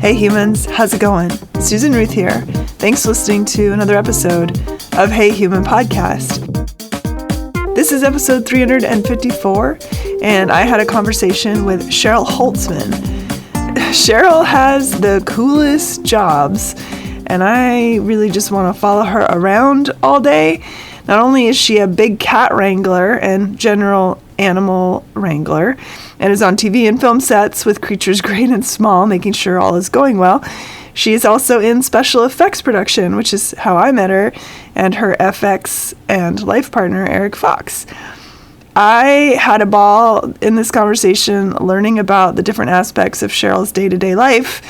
Hey humans, how's it going? Susan Ruth here. Thanks for listening to another episode of Hey Human Podcast. This is episode 354, and I had a conversation with Cheryl Holtzman. Cheryl has the coolest jobs, and I really just want to follow her around all day. Not only is she a big cat wrangler and general animal wrangler, and is on TV and film sets with creatures great and small, making sure all is going well, she is also in special effects production, which is how I met her, and her FX and life partner, Eric Fox. I had a ball in this conversation learning about the different aspects of Cheryl's day-to-day life,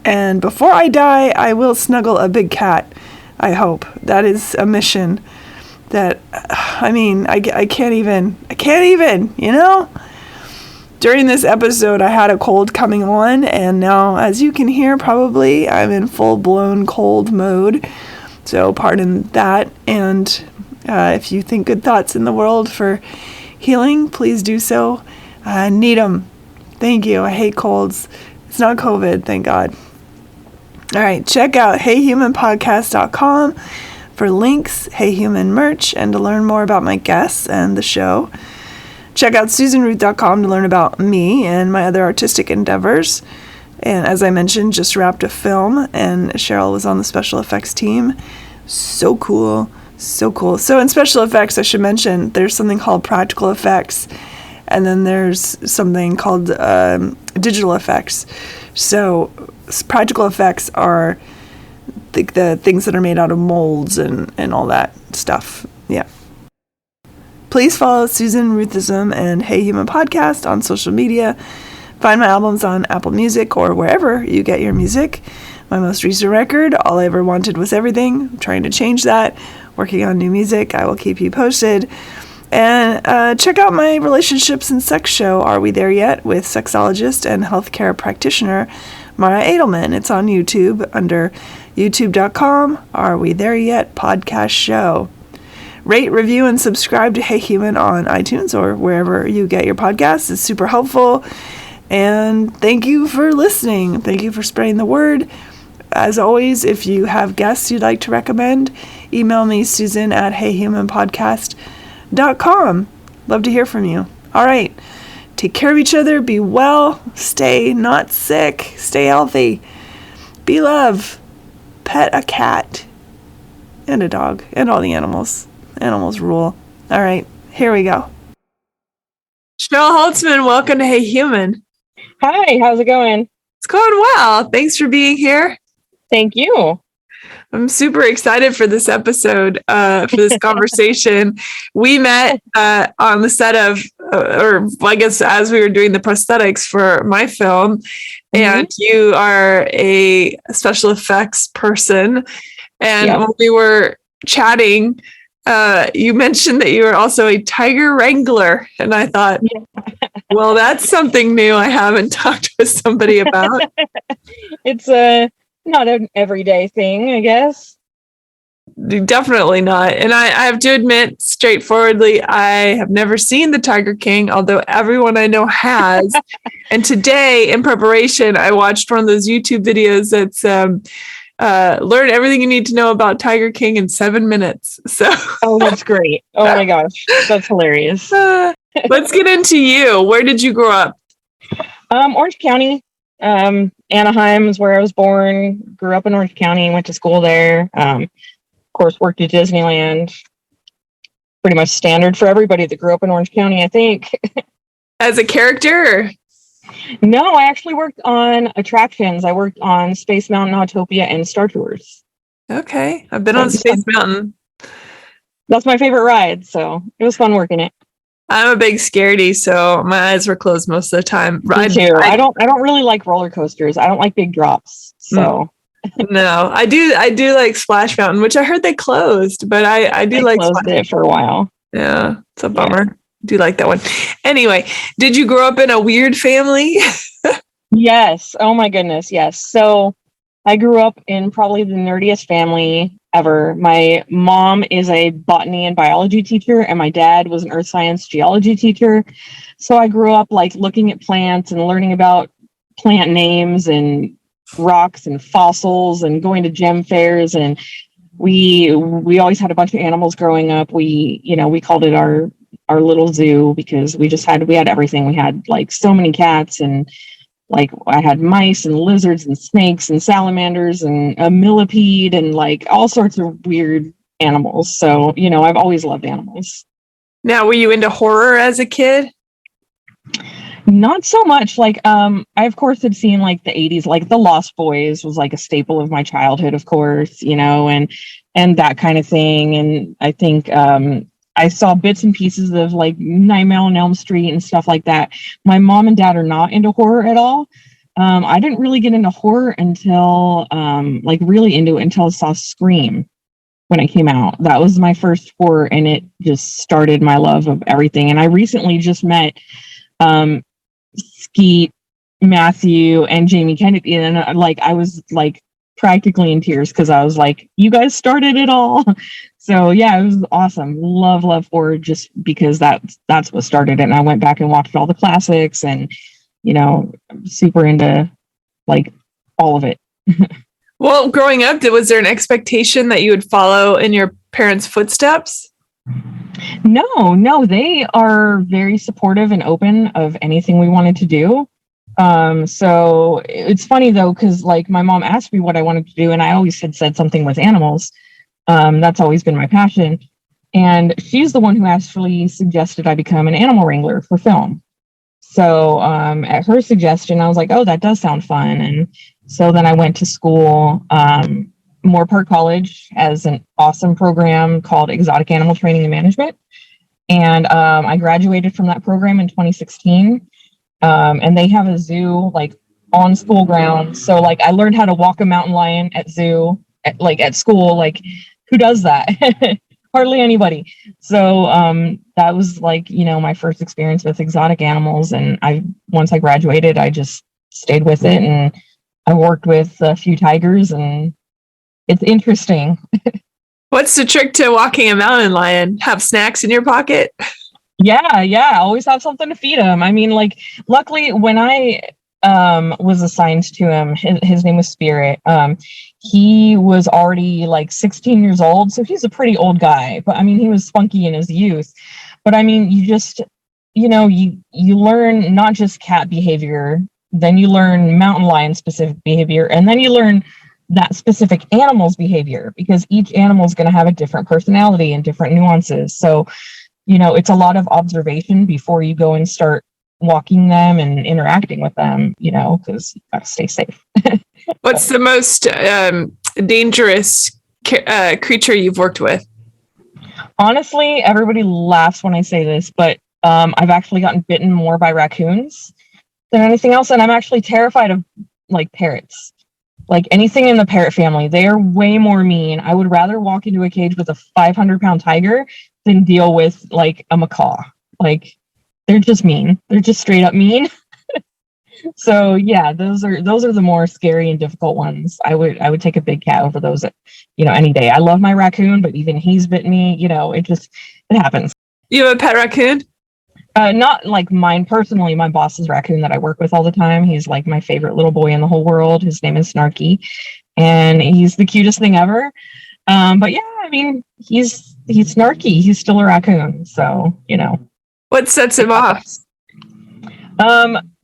and before I die, I will snuggle a big cat, I hope. That is a mission that, I can't even, you know? During this episode, I had a cold coming on, and now, as you can hear, probably, I'm in full-blown cold mode, so pardon that, and if you think good thoughts in the world for healing, please do so. I need them. Thank you. I hate colds. It's not COVID, thank God. All right, check out heyhumanpodcast.com for links, Hey Human merch, and to learn more about my guests and the show. Check out susanruth.com to learn about me and my other artistic endeavors. And as I mentioned, just wrapped a film, and Cheryl was on the special effects team. So cool. So cool. So in special effects, I should mention, there's something called practical effects, and then there's something called digital effects. So practical effects are the things that are made out of molds and all that stuff. Yeah. Please follow Susan Ruthism and Hey Human Podcast on social media. Find my albums on Apple Music or wherever you get your music. My most recent record, All I Ever Wanted Was Everything. I'm trying to change that. Working on new music. I will keep you posted. And check out my relationships and sex show, Are We There Yet? With sexologist and healthcare practitioner Mara Edelman. It's on YouTube under youtube.com, Are We There Yet? Podcast show. Rate, review, and subscribe to Hey Human on iTunes or wherever you get your podcasts. It's super helpful. And thank you for listening. Thank you for spreading the word. As always, if you have guests you'd like to recommend, email me, Susan at heyhumanpodcast.com. Love to hear from you. All right. Take care of each other. Be well. Stay not sick. Stay healthy. Be love. Pet a cat. And a dog. And all the animals. Animals rule. All right. Here we go. Cheryl Holtzman, welcome to Hey Human. Hi. How's it going? It's going well. Thanks for being here. Thank you. I'm super excited for this episode, for this conversation. We met on the set of, I guess as we were doing the prosthetics for my film, and you are a special effects person. And when we were chatting, you mentioned that you were also a tiger wrangler. And I thought, well, that's something new I haven't talked with somebody about. It's not an everyday thing, I guess. Definitely not. And I have to admit straightforwardly, I have never seen The Tiger King, although everyone I know has. And today, in preparation, I watched one of those YouTube videos that's learn everything you need to know about Tiger King in 7 minutes. So, oh, that's great. Oh my gosh, that's hilarious. Let's get into you. Where did you grow up? Orange County. Anaheim is where I was born. Grew up in Orange County, went to school there. Of course, worked at Disneyland. Pretty much standard for everybody that grew up in Orange County, I think. As a character? No, I actually worked on attractions. I worked on Space Mountain, Autopia, and Star Tours. Okay. I've been on Space Mountain. That's my favorite ride, so it was fun working it. I'm a big scaredy, so my eyes were closed most of the time. Me too. I don't really like roller coasters. I don't like big drops. So no, I do like Splash Mountain, which I heard they closed, but I do like closed it for a while. Yeah, it's a bummer. Yeah. Do like that one. Anyway, did you grow up in a weird family? Yes. Oh my goodness. Yes. So I grew up in probably the nerdiest family ever. My mom is a botany and biology teacher, and my dad was an earth science geology teacher. So I grew up like looking at plants and learning about plant names and rocks and fossils and going to gem fairs, and we always had a bunch of animals growing up. We called it our little zoo because we had everything. We had like so many cats, and like I had mice and lizards and snakes and salamanders and a millipede and like all sorts of weird animals. So, I've always loved animals. Now, were you into horror as a kid? Not so much. Like, I of course had seen like the 80s, like The Lost Boys was like a staple of my childhood, of course, and that kind of thing. And I think I saw bits and pieces of like Nightmare on Elm Street and stuff like that. My mom and dad are not into horror at all. I didn't really get into horror until really into it until I saw Scream when it came out. That was my first horror, and it just started my love of everything. And I recently just met Skeet, Matthew, and Jamie Kennedy, and I was like practically in tears because I was like, you guys started it all. So yeah, it was awesome. Love horror just because that's what started it. And I went back and watched all the classics, and super into like all of it. Well, growing up, was there an expectation that you would follow in your parents' footsteps? No, they are very supportive and open of anything we wanted to do. So it's funny though, because like my mom asked me what I wanted to do, and I always had said something with animals. That's always been my passion. And she's the one who actually suggested I become an animal wrangler for film. So at her suggestion, I was like, oh, that does sound fun. And so then I went to school, Moorpark College, as an awesome program called Exotic Animal Training and Management. And I graduated from that program in 2016. And they have a zoo like on school grounds. So like I learned how to walk a mountain lion at school. Like, who does that? Hardly anybody. So that was like, my first experience with exotic animals. And once I graduated, I just stayed with it, and I worked with a few tigers, and it's interesting. What's the trick to walking a mountain lion? Have snacks in your pocket? Yeah. Always have something to feed him. I mean, like, luckily when I was assigned to him, his name was Spirit. He was already like 16 years old. So he's a pretty old guy, but I mean, he was spunky in his youth. But I mean, you just, you learn not just cat behavior, then you learn mountain lion specific behavior, and then you learn that specific animal's behavior, because each animal is going to have a different personality and different nuances. So, it's a lot of observation before you go and start walking them and interacting with them, because you got to stay safe. What's the most dangerous creature you've worked with? Honestly, everybody laughs when I say this, but I've actually gotten bitten more by raccoons than anything else. And I'm actually terrified of like parrots. Like anything in the parrot family, they are way more mean. I would rather walk into a cage with a 500-pound tiger than deal with like a macaw. Like, they're just mean. They're just straight up mean. So yeah, those are the more scary and difficult ones. I would take a big cat over those, any day. I love my raccoon, but even he's bitten me. It happens. You have a pet raccoon? Not like mine personally, my boss's raccoon that I work with all the time. He's like my favorite little boy in the whole world. His name is Snarky, and he's the cutest thing ever. But yeah, I mean, he's snarky. He's still a raccoon. So, What sets him off?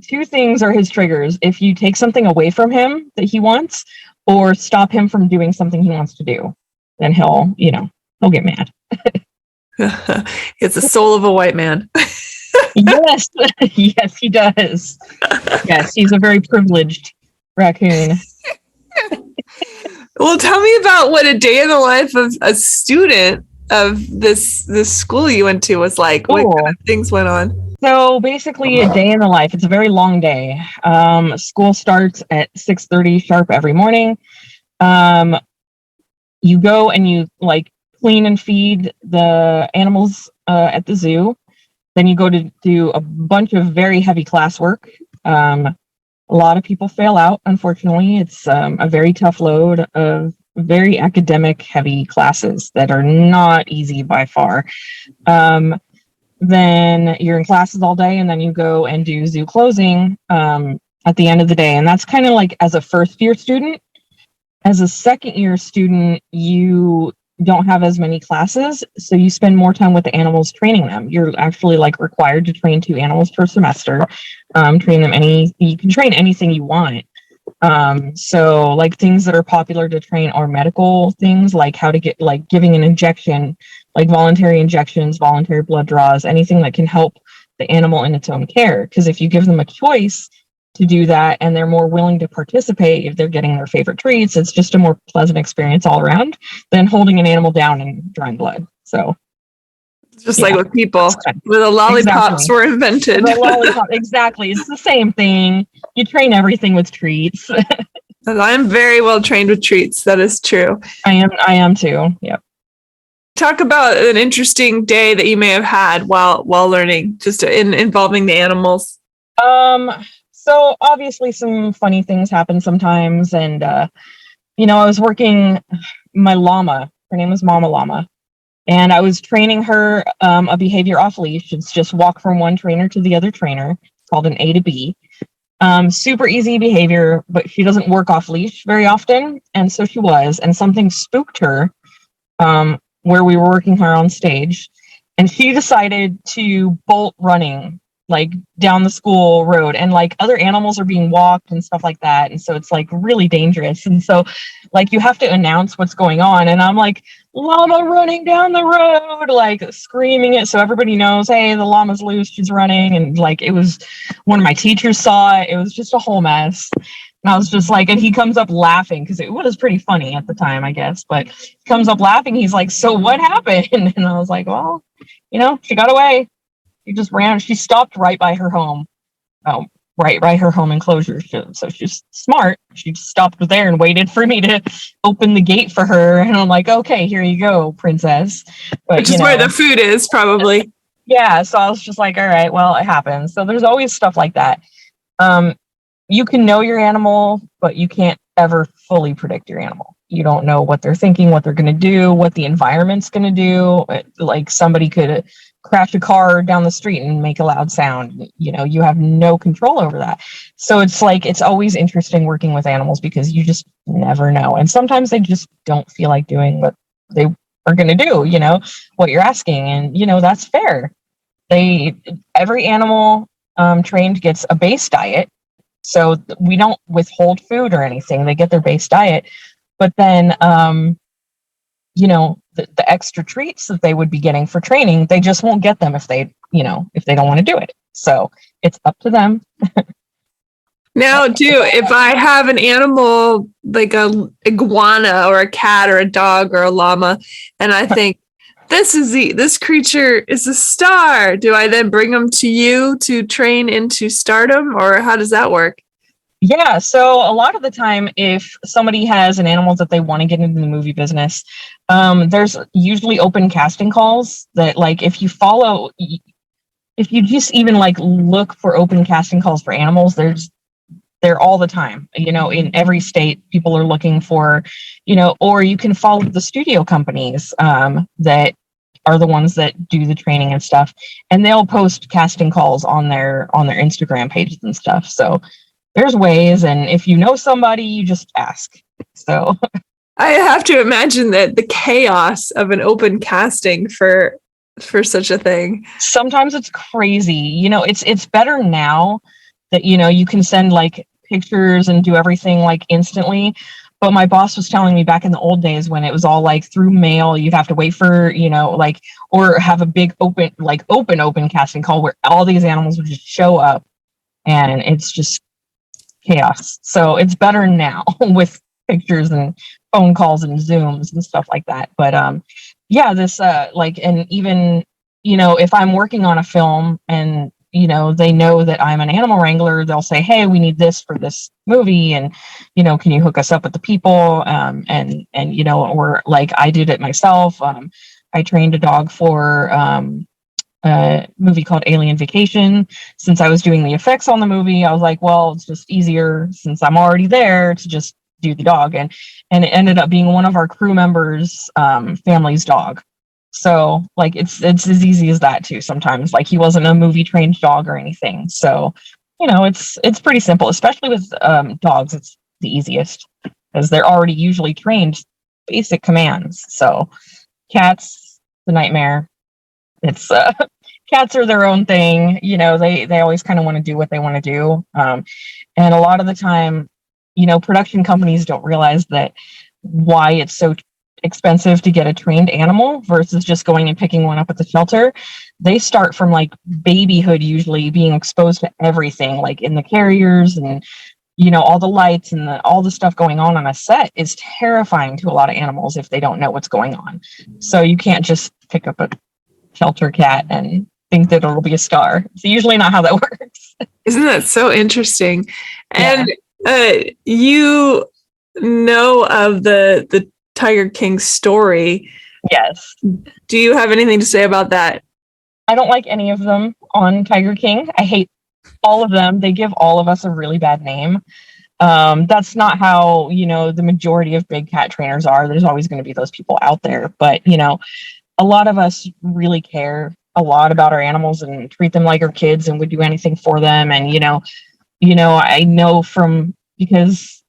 Two things are his triggers. If you take something away from him that he wants, or stop him from doing something he wants to do, then he'll get mad. It's the soul of a white man. Yes, yes, he does. Yes, he's a very privileged raccoon. Well, tell me about what a day in the life of a student of this school you went to was like. Cool. What kind of things went on? So basically, a day in the life. It's a very long day. School starts at 6:30 sharp every morning. You go and you like clean and feed the animals at the zoo. Then you go to do a bunch of very heavy classwork. A lot of people fail out, unfortunately. It's a very tough load of very academic heavy classes that are not easy by far. Then you're in classes all day, and then you go and do zoo closing at the end of the day. And that's kind of like as a first year student. As a second year student, you don't have as many classes, so you spend more time with the animals training them. You're actually like required to train 2 animals per semester. Train them you can train anything you want. So like things that are popular to train are medical things, like how to get, like giving an injection, like voluntary injections, voluntary blood draws, anything that can help the animal in its own care. Because if you give them a choice to do that and they're more willing to participate, if they're getting their favorite treats, it's just a more pleasant experience all around than holding an animal down and drawing blood. So just like with people, where the lollipops were invented. The lollipop, exactly. It's the same thing. You train everything with treats. I'm very well trained with treats. That is true. I am too. Yep. Talk about an interesting day that you may have had while learning, just involving the animals. So obviously some funny things happen sometimes. And, I was working my llama. Her name is Mama Llama. And I was training her a behavior off leash. It's just walk from one trainer to the other trainer. It's called an A to B. Super easy behavior, but she doesn't work off leash very often. And so she was. And something spooked her where we were working her on stage. And she decided to bolt running like down the school road, and like other animals are being walked and stuff like that. And so it's like really dangerous. And so like you have to announce what's going on. And I'm like, llama running down the road, like screaming it so everybody knows, hey, the llama's loose, she's running. And like it was, one of my teachers saw it. It was just a whole mess. And I was just like, and he comes up laughing because it was pretty funny at the time, I guess. But he comes up laughing. He's like, so what happened? And I was like, well, she got away. She just ran. She stopped right by her home. Oh, right by her home enclosure. So she's smart. She just stopped there and waited for me to open the gate for her. And I'm like, okay, here you go, princess. But, which is where the food is, probably. Yeah. So I was just like, all right, well, it happens. So there's always stuff like that. You can know your animal, but you can't ever fully predict your animal. You don't know what they're thinking, what they're going to do, what the environment's going to do. Like somebody could crash a car down the street and make a loud sound. You have no control over that. So it's like, it's always interesting working with animals because you just never know. And sometimes they just don't feel like doing what they are going to do, what you're asking. And, that's fair. Every animal trained gets a base diet. So we don't withhold food or anything. They get their base diet. But then, the extra treats that they would be getting for training, they just won't get them if they don't want to do it. So it's up to them. Now, if I have an animal like a iguana or a cat or a dog or a llama, and I think this creature is a star, do I then bring them to you to train into stardom, or how does that work? Yeah, so a lot of the time, if somebody has an animal that they want to get into the movie business, there's usually open casting calls that, like, if you just even like look for open casting calls for animals, they're all the time. In every state, people are looking for, or you can follow the studio companies that are the ones that do the training and stuff, and they'll post casting calls on their Instagram pages and stuff. So there's ways, and if you know somebody, you just ask. So I have to imagine that the chaos of an open casting for such a thing. Sometimes it's crazy. It's better now that you can send like pictures and do everything like instantly. But my boss was telling me back in the old days when it was all like through mail, you'd have to wait for, or have a big open casting call where all these animals would just show up, and it's just chaos. So it's better now with pictures and phone calls and Zooms and stuff like that. But this and even if I'm working on a film and they know that I'm an animal wrangler, they'll say, hey, we need this for this movie, and can you hook us up with the people, or like I did it myself. I trained a dog for a movie called Alien Vacation. Since I was doing the effects on the movie, I was like, well, it's just easier since I'm already there to just do the dog. And it ended up being one of our crew members' family's dog. So like it's as easy as that too. Sometimes like he wasn't a movie trained dog or anything. So it's pretty simple, especially with dogs. It's the easiest because they're already usually trained basic commands. So cats, the nightmare. It's cats are their own thing. They always kind of want to do what they want to do. And a lot of the time, production companies don't realize that why it's so expensive to get a trained animal versus just going and picking one up at the shelter. They start from like babyhood, usually being exposed to everything, like in the carriers and all the lights and all the stuff going on a set is terrifying to a lot of animals if they don't know what's going on. So you can't just pick up a shelter cat and think that it'll be a star. It's usually not how that works. Isn't that so interesting? And you know of the Tiger King story. Yes. Do you have anything to say about that? I don't like any of them on Tiger King. I hate all of them. They give all of us a really bad name. That's not how, the majority of big cat trainers are. There's always going to be those people out there. But, a lot of us really care a lot about our animals and treat them like our kids and would do anything for them. And, I know because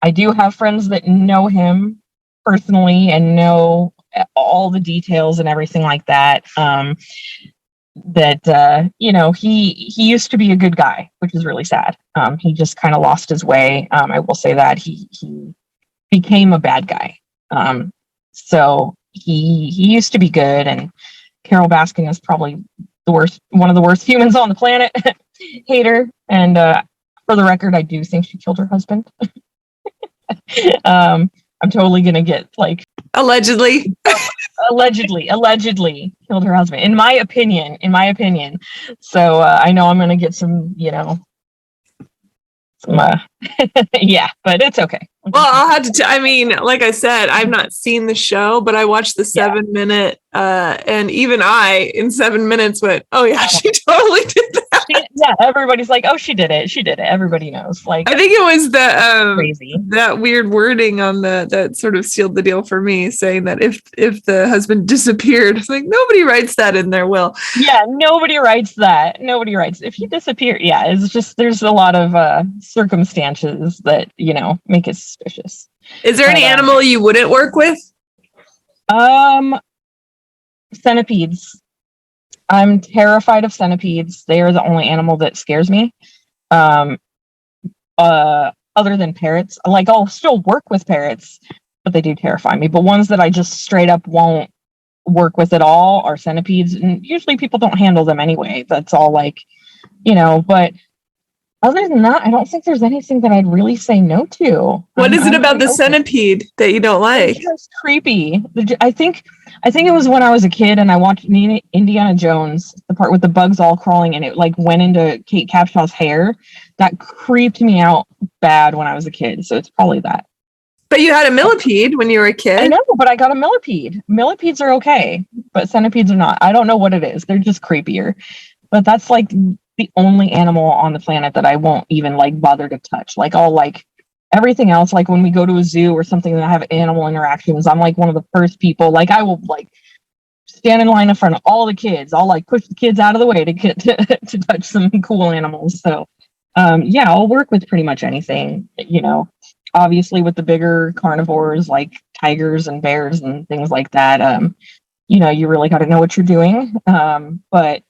I do have friends that know him personally and know all the details and everything like that. He used to be a good guy, which is really sad. He just kind of lost his way. I will say that he became a bad guy. So he used to be good, and Carol Baskin is probably one of the worst humans on the planet. Hate her. And for the record, I do think she killed her husband. I'm totally gonna get like allegedly killed her husband. In my opinion. So I know I'm gonna get some, yeah, but it's okay. Well, I'll have to. Like I said, I've not seen the show, but I watched the 7-minute, and even I, in 7 minutes, went, "Oh yeah, she totally did that." Everybody's like, "Oh, she did it. She did it." Everybody knows. Like, I think it was the crazy that weird wording on that sort of sealed the deal for me, saying that if the husband disappeared, it's like nobody writes that in their will. Yeah, nobody writes that. Nobody writes if he disappeared. Yeah, it's just there's a lot of circumstances that make it suspicious. Is there any animal you wouldn't work with? Centipedes. I'm terrified of centipedes. They are the only animal that scares me. Other than parrots, like I'll still work with parrots, but they do terrify me. But ones that I just straight up won't work with at all are centipedes, and usually people don't handle them anyway. That's all like, but other than that, I don't think there's anything that I'd really say no to. What is it about the centipede that you don't like? It's just creepy. I think it was when I was a kid and I watched Indiana Jones, the part with the bugs all crawling and it like went into Kate Capshaw's hair. That creeped me out bad when I was a kid. So it's probably that. But you had a millipede when you were a kid. I know, but I got a millipede. Millipedes are okay, but centipedes are not. I don't know what it is. They're just creepier. But that's like the only animal on the planet that I won't even like bother to touch. Like I'll like everything else. Like when we go to a zoo or something that I have animal interactions, I'm like one of the first people. Like I will like stand in line in front of all the kids. I'll like push the kids out of the way to get to touch some cool animals. So I'll work with pretty much anything, obviously with the bigger carnivores like tigers and bears and things like that. You really got to know what you're doing. But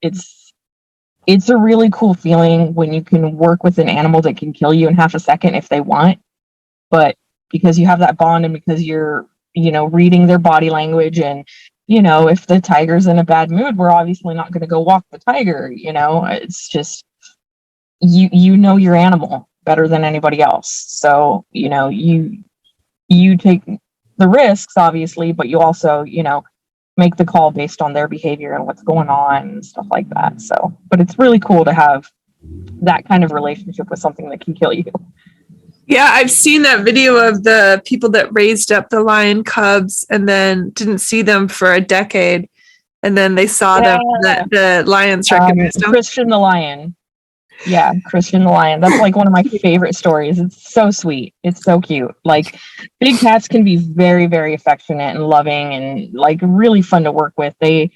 it's a really cool feeling when you can work with an animal that can kill you in half a second if they want. But because you have that bond and because you're, reading their body language and, if the tiger's in a bad mood, we're obviously not going to go walk the tiger. It's just, you know your animal better than anybody else. So, you take the risks, obviously, but you also, make the call based on their behavior and what's going on and stuff like that. So, but it's really cool to have that kind of relationship with something that can kill you. Yeah, I've seen that video of the people that raised up the lion cubs and then didn't see them for a decade. And then they saw them, the lions recognized them. Christian the lion. Yeah, Christian the lion. That's like one of my favorite stories. It's so sweet. It's so cute. Like big cats can be very, very affectionate and loving and like really fun to work with. They,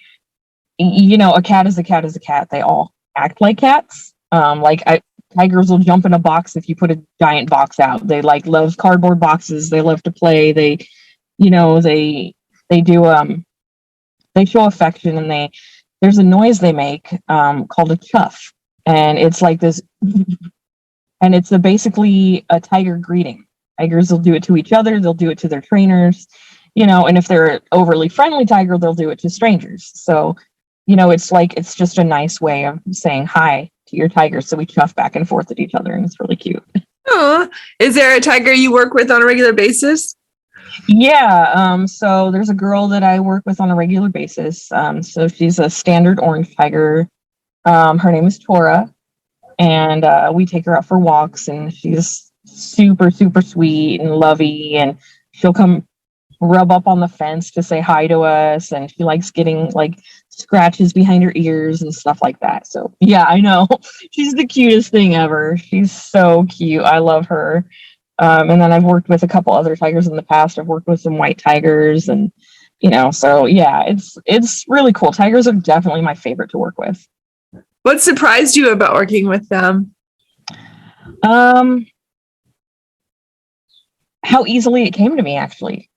a cat is a cat is a cat. They all act like cats. tigers will jump in a box if you put a giant box out. They like love cardboard boxes. They love to play. They, you know, they do they show affection, and there's a noise they make called a chuff, and it's like this, and it's basically a tiger greeting. Tigers will do it to each other. They'll do it to their trainers, you know, and if they're an overly friendly tiger, they'll do it to strangers. So, you know, it's like, it's just a nice way of saying hi to your tiger. So we chuff back and forth at each other, and it's really cute. Oh, is there a tiger you work with on a regular basis? Yeah. So there's a girl that I work with on a regular basis. So she's a standard orange tiger. Her name is Tora, and we take her out for walks, and she's super, super sweet and lovey, and she'll come rub up on the fence to say hi to us, and she likes getting like scratches behind her ears and stuff like that. So yeah, I know. She's the cutest thing ever. She's so cute. I love her. And then I've worked with a couple other tigers in the past. I've worked with some white tigers, and you know, so yeah, it's really cool. Tigers are definitely my favorite to work with. What surprised you about working with them? How easily it came to me, actually.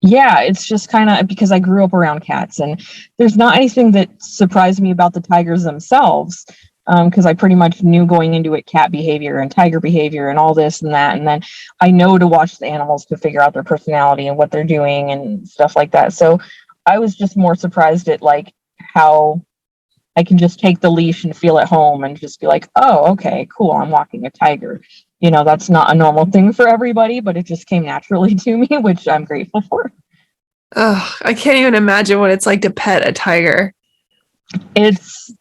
Yeah, it's just kind of because I grew up around cats, and there's not anything that surprised me about the tigers themselves, because I pretty much knew going into it cat behavior and tiger behavior and all this and that, and then I know to watch the animals to figure out their personality and what they're doing and stuff like that. So I was just more surprised at like how I can just take the leash and feel at home and just be like, oh, okay, cool, I'm walking a tiger. You know, that's not a normal thing for everybody, but it just came naturally to me, which I'm grateful for. Oh, I can't even imagine what it's like to pet a tiger. It's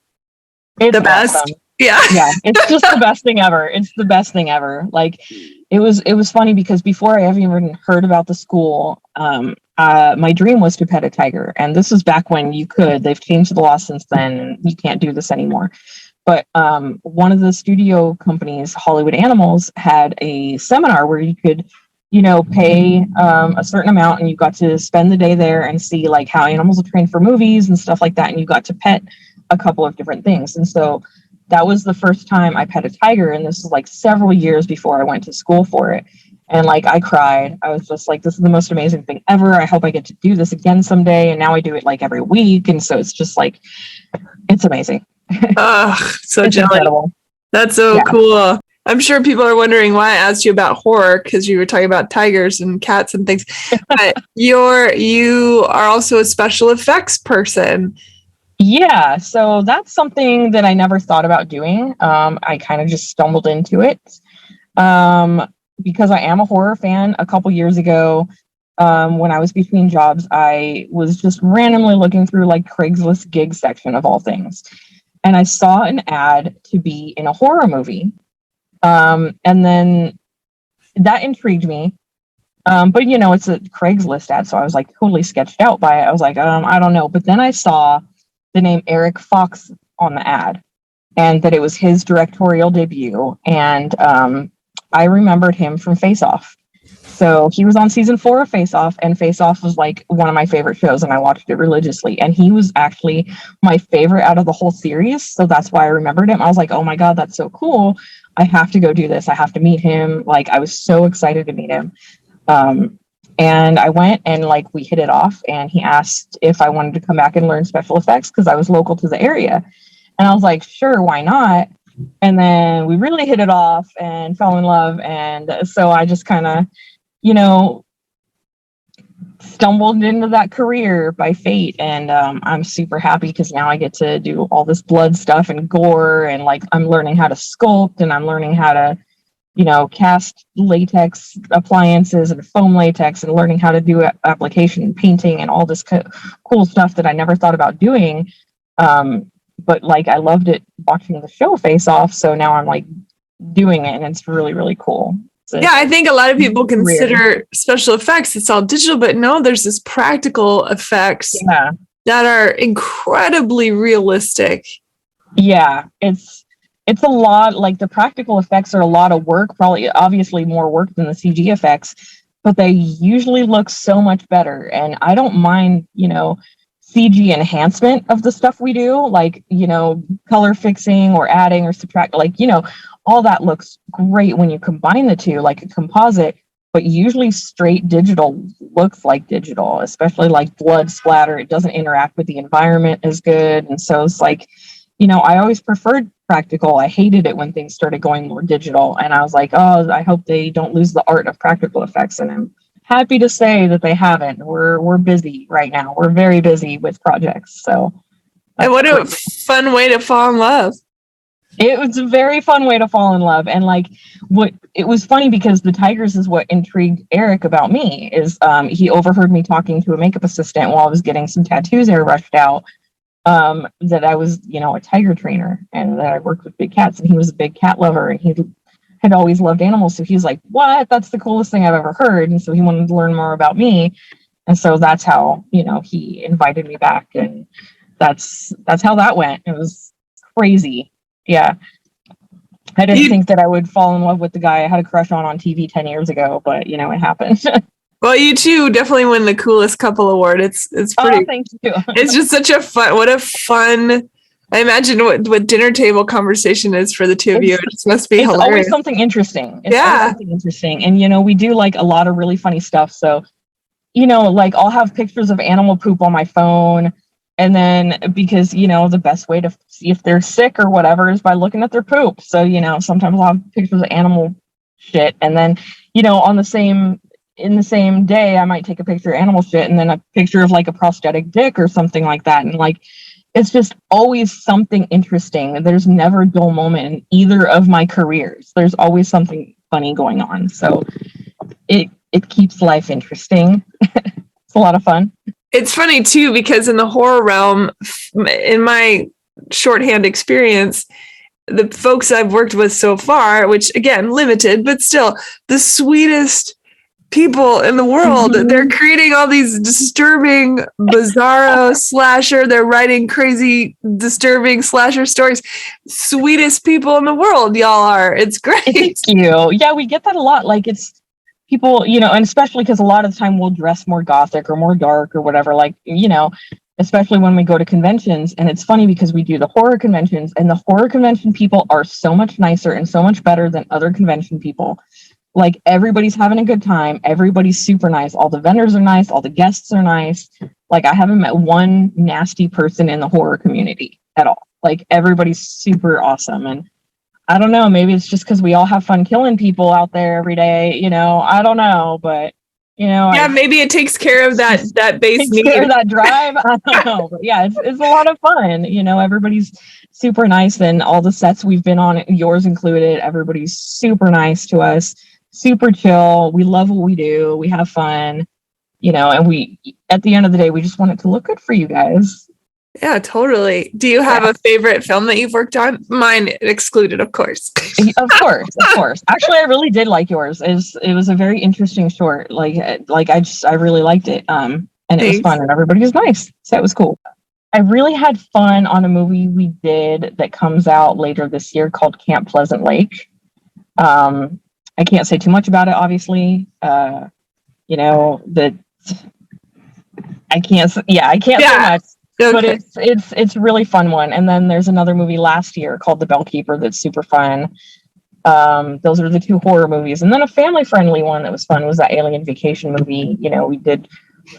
the best. Awesome. Yeah. Yeah. It's just the best thing ever. It's the best thing ever. Like it was funny because before I ever even heard about the school, my dream was to pet a tiger. And this was back when you could. They've changed the law since then, and you can't do this anymore. But one of the studio companies, Hollywood Animals, had a seminar where you could, you know, pay a certain amount, and you got to spend the day there and see like how animals are trained for movies and stuff like that. And you got to pet a couple of different things. And so that was the first time I pet a tiger. And this was like several years before I went to school for it. And like, I cried. I was just like, this is the most amazing thing ever. I hope I get to do this again someday. And now I do it like every week. And so it's just like, it's amazing. Oh, so it's jelly. Incredible. That's so cool. I'm sure people are wondering why I asked you about horror, because you were talking about tigers and cats and things. But you are also a special effects person. Yeah, so that's something that I never thought about doing. I kind of just stumbled into it because I am a horror fan. A couple years ago, when I was between jobs, I was just randomly looking through like Craigslist gig section of all things. And I saw an ad to be in a horror movie. And then that intrigued me. But you know, it's a Craigslist ad, so I was like totally sketched out by it. I was like, I don't know. But then I saw the name Eric Fox on the ad, and that it was his directorial debut. And I remembered him from Face Off. So he was on season 4 of Face Off, and Face Off was like one of my favorite shows, and I watched it religiously. And he was actually my favorite out of the whole series. So that's why I remembered him. I was like, oh my God, that's so cool. I have to go do this. I have to meet him. Like, I was so excited to meet him. And I went, and like we hit it off, and he asked if I wanted to come back and learn special effects because I was local to the area. And I was like, sure, why not? And then we really hit it off and fell in love. And so I just kind of, you know, stumbled into that career by fate. And I'm super happy because now I get to do all this blood stuff and gore, and like I'm learning how to sculpt, and I'm learning how to, you know, cast latex appliances and foam latex, and learning how to do application and painting and all this cool stuff that I never thought about doing. But like, I loved it watching the show Face Off. So now I'm like doing it, and it's really, really cool. Yeah, I think a lot of people consider special effects, it's all digital, but no, there's this practical effects that are incredibly realistic. Yeah, it's a lot. Like, the practical effects are a lot of work, probably obviously more work than the CG effects, but they usually look so much better. And I don't mind, you know, CG enhancement of the stuff we do, like, color fixing or adding or subtract, like, all that looks great when you combine the two, like a composite, but usually straight digital looks like digital, especially like blood splatter. It doesn't interact with the environment as good. And so it's like, I always preferred practical. I hated it when things started going more digital. And I was like, oh, I hope they don't lose the art of practical effects. And I'm happy to say that they haven't. We're busy right now. We're very busy with projects. So, and what a fun way to fall in love. It was a very fun way to fall in love. And like, it was funny because the tigers is what intrigued Eric about me. Is he overheard me talking to a makeup assistant while I was getting some tattoos airbrushed out, that I was, a tiger trainer and that I worked with big cats, and he was a big cat lover, and he had always loved animals. So he was like, what? That's the coolest thing I've ever heard. And so he wanted to learn more about me. And so that's how, he invited me back. And that's how that went. It was crazy. Yeah. I didn't think that I would fall in love with the guy I had a crush on TV 10 years ago, but it happened. Well, you two definitely win the coolest couple award. It's pretty. Oh, thank you. It's just such a fun. I imagine what dinner table conversation is for the two of you. It just must be hilarious. Always something interesting. Something interesting. And we do like a lot of really funny stuff. So, like I'll have pictures of animal poop on my phone. And then because, the best way to see if they're sick or whatever is by looking at their poop. So, sometimes I'll have pictures of animal shit. And then, in the same day, I might take a picture of animal shit and then a picture of like a prosthetic dick or something like that. And like, it's just always something interesting. There's never a dull moment in either of my careers. There's always something funny going on. So it keeps life interesting. It's a lot of fun. It's funny too, because in the horror realm, in my shorthand experience, the folks I've worked with so far, which again, limited, but still the sweetest people in the world. Mm-hmm. They're creating all these disturbing, bizarro slasher. They're writing crazy, disturbing slasher stories. Sweetest people in the world, y'all are. It's great. Thank you. Yeah, we get that a lot. Like it's people, and especially because a lot of the time we'll dress more gothic or more dark or whatever, like, especially when we go to conventions. And it's funny because we do the horror conventions, and the horror convention people are so much nicer and so much better than other convention people. Like everybody's having a good time. Everybody's super nice. All the vendors are nice. All the guests are nice. Like I haven't met one nasty person in the horror community at all. Like everybody's super awesome. And I don't know, maybe it's just because we all have fun killing people out there every day. I don't know, but yeah, maybe it takes care of that base need. Care of that drive. I don't know, but yeah, it's a lot of fun. Everybody's super nice, and all the sets we've been on, yours included, everybody's super nice to us, super chill. We love what we do. We have fun, and we, at the end of the day, we just want it to look good for you guys. Yeah, totally. Do you have a favorite film that you've worked on? Mine excluded, of course. Of course. Actually, I really did like yours. It was a very interesting short. Like I really liked it. And Thanks. It was fun, and everybody was nice. So it was cool. I really had fun on a movie we did that comes out later this year called Camp Pleasant Lake. I can't say too much about it, obviously. I can't say much. Okay. But it's really fun one. And then there's another movie last year called The Bellkeeper that's super fun. Those are the two horror movies. And then a family-friendly one that was fun was that Alien Vacation movie. We did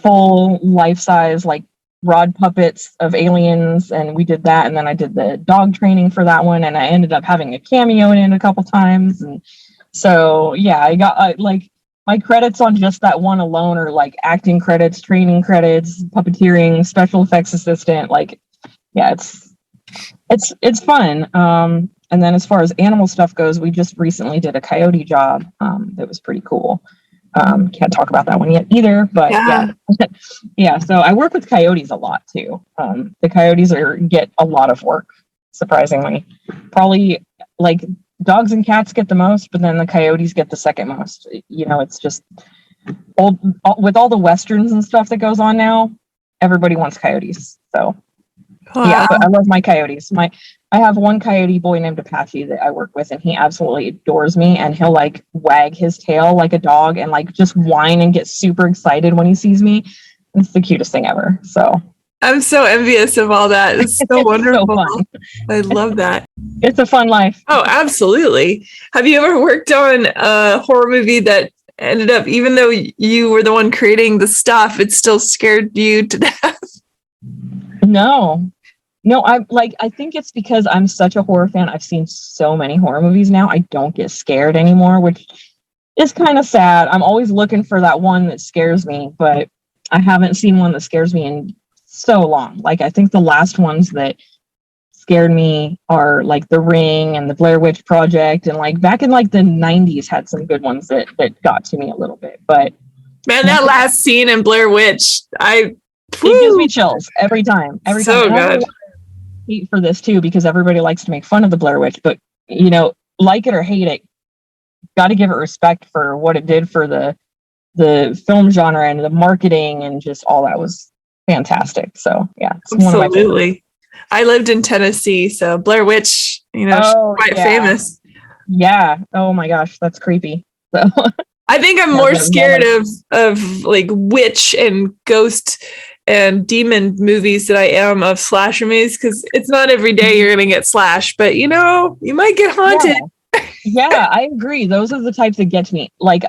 full life-size, like, rod puppets of aliens, and we did that. And then I did the dog training for that one, and I ended up having a cameo in it a couple times. And so, yeah, I got, my credits on just that one alone are like acting credits, training credits, puppeteering, special effects assistant. Like, yeah, it's fun. And then as far as animal stuff goes, we just recently did a coyote job that was pretty cool. Can't talk about that one yet either, but yeah. Yeah, so I work with coyotes a lot too. The coyotes get a lot of work, surprisingly. Probably like dogs and cats get the most, but then the coyotes get the second most. It's just with all the westerns and stuff that goes on now, everybody wants coyotes. So yeah, but I love my coyotes. I have one coyote boy named Apache that I work with, and he absolutely adores me, and he'll like wag his tail like a dog and like just whine and get super excited when he sees me. It's the cutest thing ever. So I'm so envious of all that. It's so wonderful. So fun. I love that. It's a fun life. Oh, absolutely. Have you ever worked on a horror movie that ended up, even though you were the one creating the stuff, it still scared you to death? No, I think it's because I'm such a horror fan. I've seen so many horror movies now. I don't get scared anymore, which is kind of sad. I'm always looking for that one that scares me, but I haven't seen one that scares me in so long. Like, I think the last ones that scared me are like The Ring and the Blair Witch Project, and like back in like the 90s had some good ones that got to me a little bit. But man, that last scene in Blair Witch, it gives me chills every time. So good. Hate for this too, because everybody likes to make fun of the Blair Witch, but like it or hate it, got to give it respect for what it did for the film genre and the marketing, and just all that was fantastic. So yeah, it's absolutely. I lived in Tennessee, so Blair Witch, quite famous. Yeah. Oh my gosh, that's creepy. So I think I'm more scared of like witch and ghost and demon movies than I am of slasher movies, because it's not every day you're gonna get slashed, but you might get haunted. Yeah, I agree. Those are the types that get to me. Like,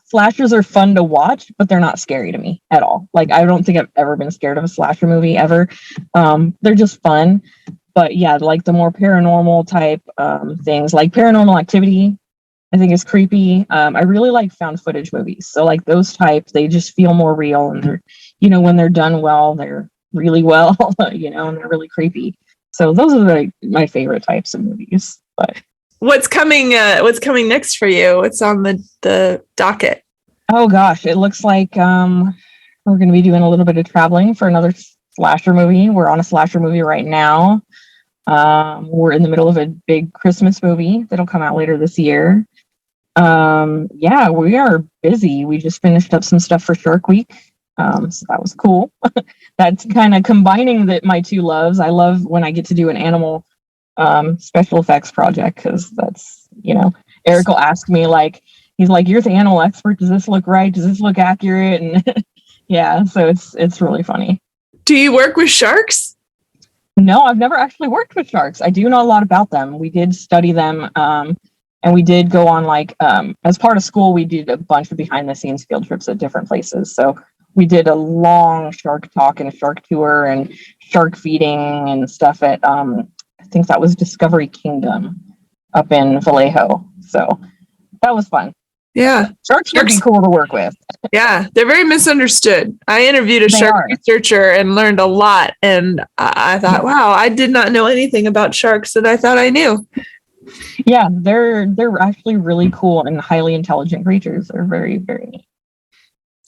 slashers are fun to watch, but they're not scary to me at all. Like, I don't think I've ever been scared of a slasher movie ever. They're just fun. But yeah, like the more paranormal type things, like Paranormal Activity, I think is creepy. I really like found footage movies. So like those types, they just feel more real, and they're, when they're done well, they're really well, and they're really creepy. So those are my favorite types of movies. But what's coming next for you? What's on the docket? Oh gosh, it looks like we're going to be doing a little bit of traveling for another slasher movie. We're on a slasher movie right now. We're in the middle of a big Christmas movie that'll come out later this year. Yeah, we are busy. We just finished up some stuff for Shark Week. So that was cool. That's kind of combining my two loves. I love when I get to do an animal special effects project, because that's, Eric will ask me, like, he's like, "You're the animal expert. Does this look right? Does this look accurate?" And yeah, so it's really funny. Do you work with sharks? No, I've never actually worked with sharks. I do know a lot about them. We did study them, and we did go on, like, as part of school, we did a bunch of behind the scenes field trips at different places. So we did a long shark talk and a shark tour and shark feeding and stuff at, I think that was Discovery Kingdom up in Vallejo. So that was fun. Yeah. Sharks would be cool to work with. Yeah, they're very misunderstood. I interviewed a shark researcher and learned a lot. And I thought, wow, I did not know anything about sharks that I thought I knew. Yeah, they're actually really cool and highly intelligent creatures. They're very, very neat.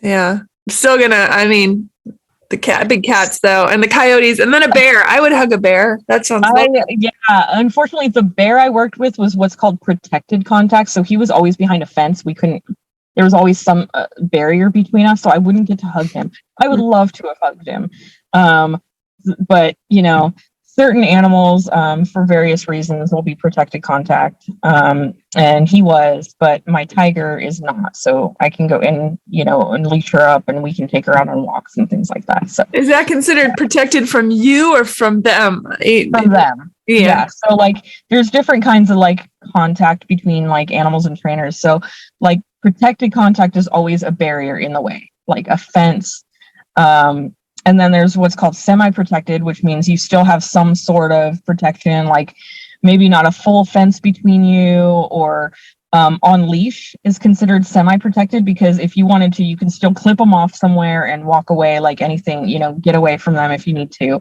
Yeah. I'm still the big cats though, and the coyotes, and then a bear. I would hug a bear. That sounds nice. Yeah, unfortunately the bear I worked with was what's called protected contact, so he was always behind a fence. There was always some barrier between us, so I wouldn't get to hug him. I would love to have hugged him, but certain animals, for various reasons, will be protected contact, and he was, but my tiger is not, so I can go in, and leash her up, and we can take her out on walks and things like that. So is that considered protected from you or from them? From them. Yeah. So like there's different kinds of like contact between like animals and trainers. So like protected contact is always a barrier in the way, like a fence. And then there's what's called semi-protected, which means you still have some sort of protection, like maybe not a full fence between you, or on leash is considered semi-protected, because if you wanted to, you can still clip them off somewhere and walk away like anything, get away from them if you need to.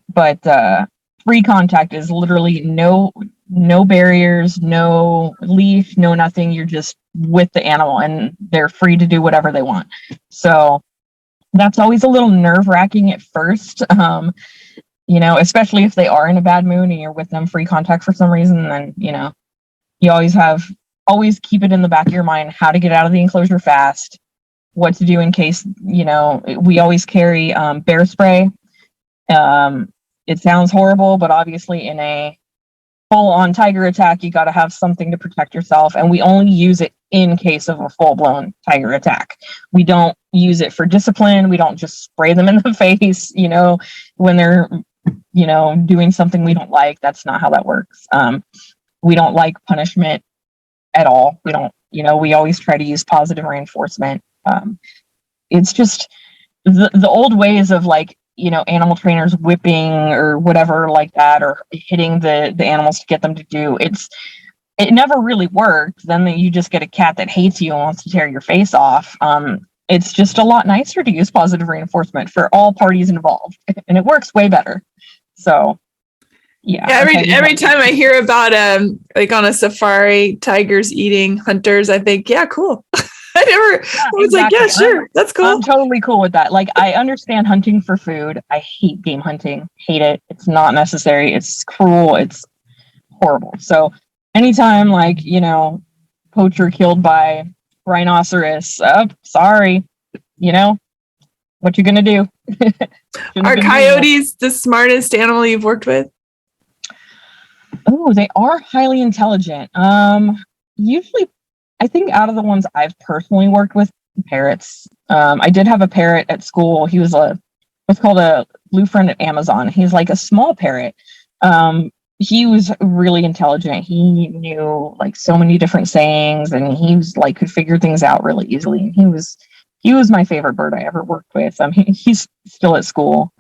But free contact is literally no barriers, no leash, no nothing. You're just with the animal and they're free to do whatever they want. So that's always a little nerve-wracking at first, especially if they are in a bad mood and you're with them free contact for some reason. Then, you always keep it in the back of your mind how to get out of the enclosure fast, what to do in case, we always carry bear spray. It sounds horrible, but obviously in a full-on tiger attack, you got to have something to protect yourself. And we only use it in case of a full-blown tiger attack. We don't use it for discipline. We don't just spray them in the face, when they're, doing something we don't like. That's not how that works. We don't like punishment at all. We don't, we always try to use positive reinforcement. It's just the old ways of animal trainers whipping or whatever like that, or hitting the animals to get them to do it never really worked. Then you just get a cat that hates you and wants to tear your face off. It's just a lot nicer to use positive reinforcement for all parties involved, and it works way better. So yeah, every time I hear about on a safari, tigers eating hunters, I think, yeah, cool. I was exactly. like, yeah, sure, that's cool. I'm totally cool with that. I understand hunting for food. I hate game hunting. Hate it. It's not necessary. It's cruel. It's horrible. So anytime poacher killed by rhinoceros, sorry, what you gonna do? Are coyotes the smartest animal you've worked with? Oh, they are highly intelligent. Usually, I think out of the ones I've personally worked with, parrots. I did have a parrot at school. He was what's called a blue friend at Amazon. He's like a small parrot. He was really intelligent. He knew so many different sayings, and he was could figure things out really easily. And he was my favorite bird I ever worked with. He's still at school.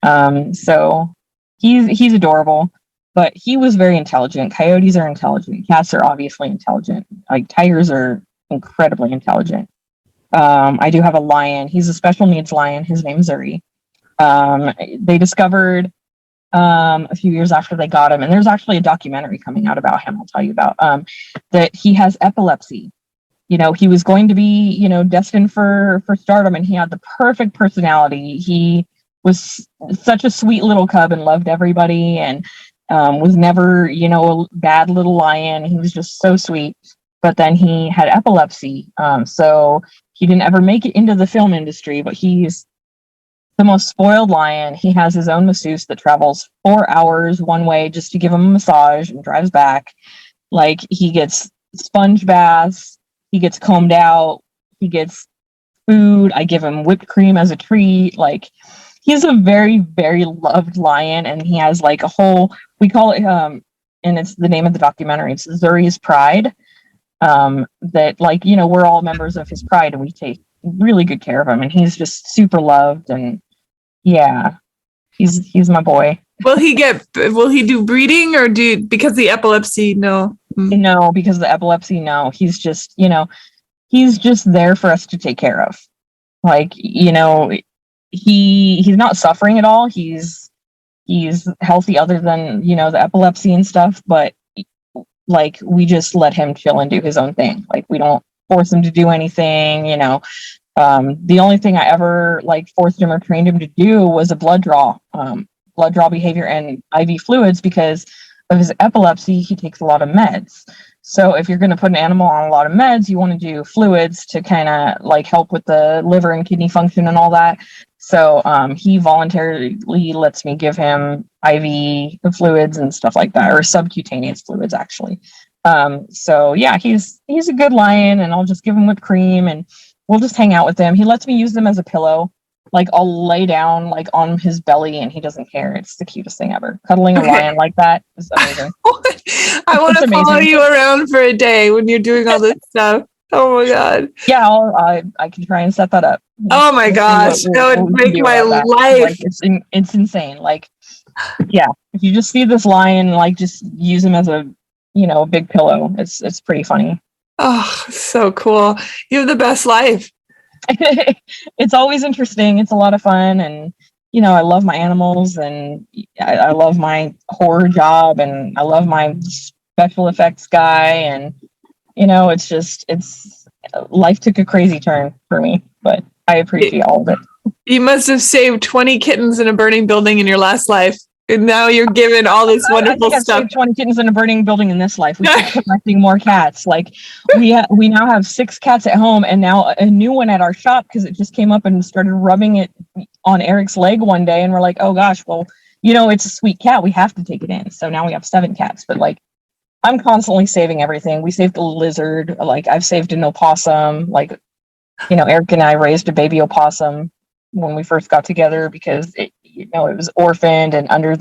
So he's adorable. But he was very intelligent. Coyotes are intelligent. Cats are obviously intelligent. Tigers are incredibly intelligent. I do have a lion. He's a special needs lion. His name's Zuri. They discovered a few years after they got him, and there's actually a documentary coming out about him I'll tell you about, that he has epilepsy. He was going to be, destined for stardom, and he had the perfect personality. He was such a sweet little cub and loved everybody, and was never, a bad little lion. He was just so sweet. But then he had epilepsy. So he didn't ever make it into the film industry, but he's the most spoiled lion. He has his own masseuse that travels 4 hours one way just to give him a massage and drives back. He gets sponge baths. He gets combed out. He gets food. I give him whipped cream as a treat. He's a very, very loved lion, and he has a whole, we call it, and it's the name of the documentary. It's Zuri's Pride. That we're all members of his pride, and we take really good care of him, and he's just super loved, and yeah, he's my boy. Will he do breeding, or because of the epilepsy? No. No, because of the epilepsy, no. He's just, he's just there for us to take care of. He's not suffering at all. He's healthy other than, the epilepsy and stuff, but we just let him chill and do his own thing. We don't force him to do anything, The only thing I ever forced him or trained him to do was a blood draw behavior and IV fluids. Because of his epilepsy, he takes a lot of meds. So if you're going to put an animal on a lot of meds, you want to do fluids to kind of help with the liver and kidney function and all that. So he voluntarily lets me give him IV fluids and stuff like that, or subcutaneous fluids actually. So yeah, he's a good lion, and I'll just give him whipped cream, and we'll just hang out with him. He lets me use them as a pillow. I'll lay down on his belly, and he doesn't care. It's the cutest thing ever. Cuddling a lion like that is amazing. I want to follow you around for a day when you're doing all this stuff. Oh my God. Yeah, I can try and set that up. Oh my gosh, that would make my life. It's insane. Yeah, if you just see this lion, just use him as a big pillow. It's pretty funny. Oh, so cool. You have the best life. It's always interesting. It's a lot of fun, and I love my animals, and I love my horror job, and I love my special effects guy, and it's life took a crazy turn for me, but I appreciate all of it. You must have saved 20 kittens in a burning building in your last life. And now you're given all this wonderful stuff. 20 kittens in a burning building in this life. We keep collecting more cats. We now have 6 cats at home, and now a new one at our shop, because it just came up and started rubbing it on Eric's leg one day, and we're like, oh gosh, well, it's a sweet cat. We have to take it in. So now we have 7 cats. But I'm constantly saving everything. We saved a lizard. Like, I've saved an opossum. Like, Eric and I raised a baby opossum when we first got together because it was orphaned and under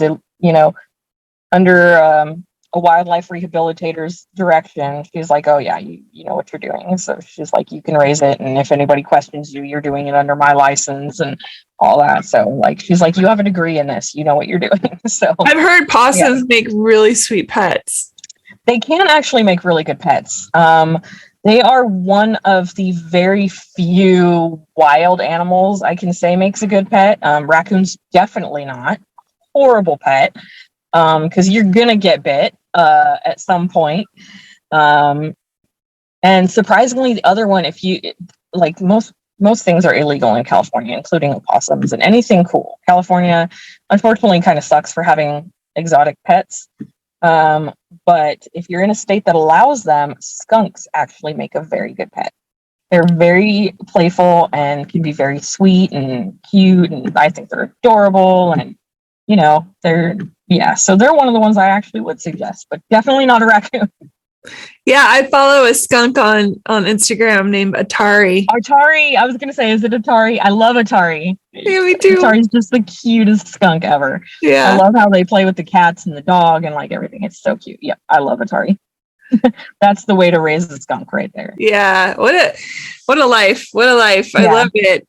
a wildlife rehabilitator's direction. She's like, oh yeah, you know what you're doing. So she's like, you can raise it, and if anybody questions you, you're doing it under my license and all that. So like, she's like, you have a degree in this, you know what you're doing. So I've heard possums make really sweet pets. They can actually make really good pets. They are one of the very few wild animals I can say makes a good pet. Raccoons definitely not. Horrible pet, because you're gonna get bit at some point. And surprisingly, the other one, if you like, most things are illegal in California, including opossums and anything cool. California, unfortunately, kind of sucks for having exotic pets. But if you're in a state that allows them, skunks actually make a very good pet. They're very playful and can be very sweet and cute, and I think they're adorable, and so they're one of the ones I actually would suggest, but definitely not a raccoon. Yeah, I follow a skunk on Instagram named Atari. Atari, I was gonna say, is it Atari? I love Atari. Yeah, me too. Atari's just the cutest skunk ever. Yeah, I love how they play with the cats and the dog and like everything. It's so cute. Yep, I love Atari. That's the way to raise a skunk right there. Yeah, what a life. Yeah. I love it.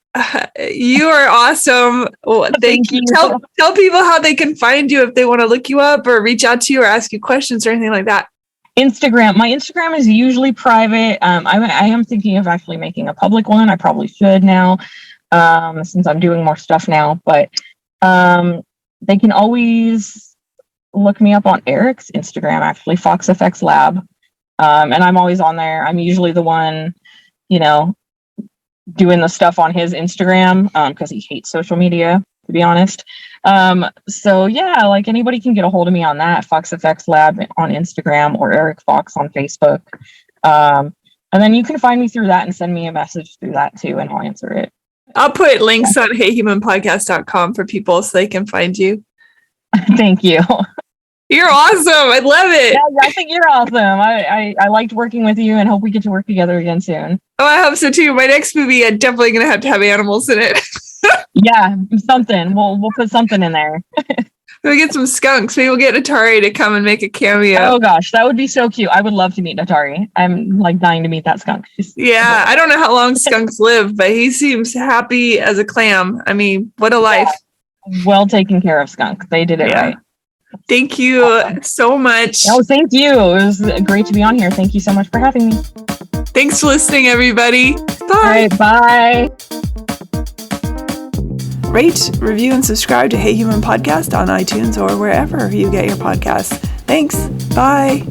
You are awesome. Well, thank you. Tell people how they can find you if they want to look you up or reach out to you or ask you questions or anything like that. Instagram. My Instagram is usually private. I am thinking of actually making a public one. I probably should now, since I'm doing more stuff now. But they can always look me up on Eric's Instagram, actually, FoxFX Lab. And I'm always on there. I'm usually the one, doing the stuff on his Instagram, because he hates social media, to be honest. So yeah, like, anybody can get a hold of me on that, FoxFX Lab on Instagram or Eric Fox on Facebook. And then you can find me through that and send me a message through that too, and I'll answer it. I'll put links on heyhumanpodcast.com for people so they can find you. Thank you. You're awesome. I love it. Yeah, I think you're awesome. I liked working with you and hope we get to work together again soon. Oh, I hope so too. My next movie, I'm definitely going to have animals in it. Yeah, something. We'll put something in there. We'll get some skunks. Maybe we'll get Atari to come and make a cameo. Oh gosh, that would be so cute. I would love to meet Atari. I'm like dying to meet that skunk. Yeah, I don't know how long skunks live, but he seems happy as a clam. I mean, what a life. Yeah. Well taken care of skunk. They did it right. Thank you so much. Oh, thank you. It was great to be on here. Thank you so much for having me. Thanks for listening, everybody. Bye. All right, bye. Rate, review, and subscribe to Hey Human Podcast on iTunes or wherever you get your podcasts. Thanks. Bye.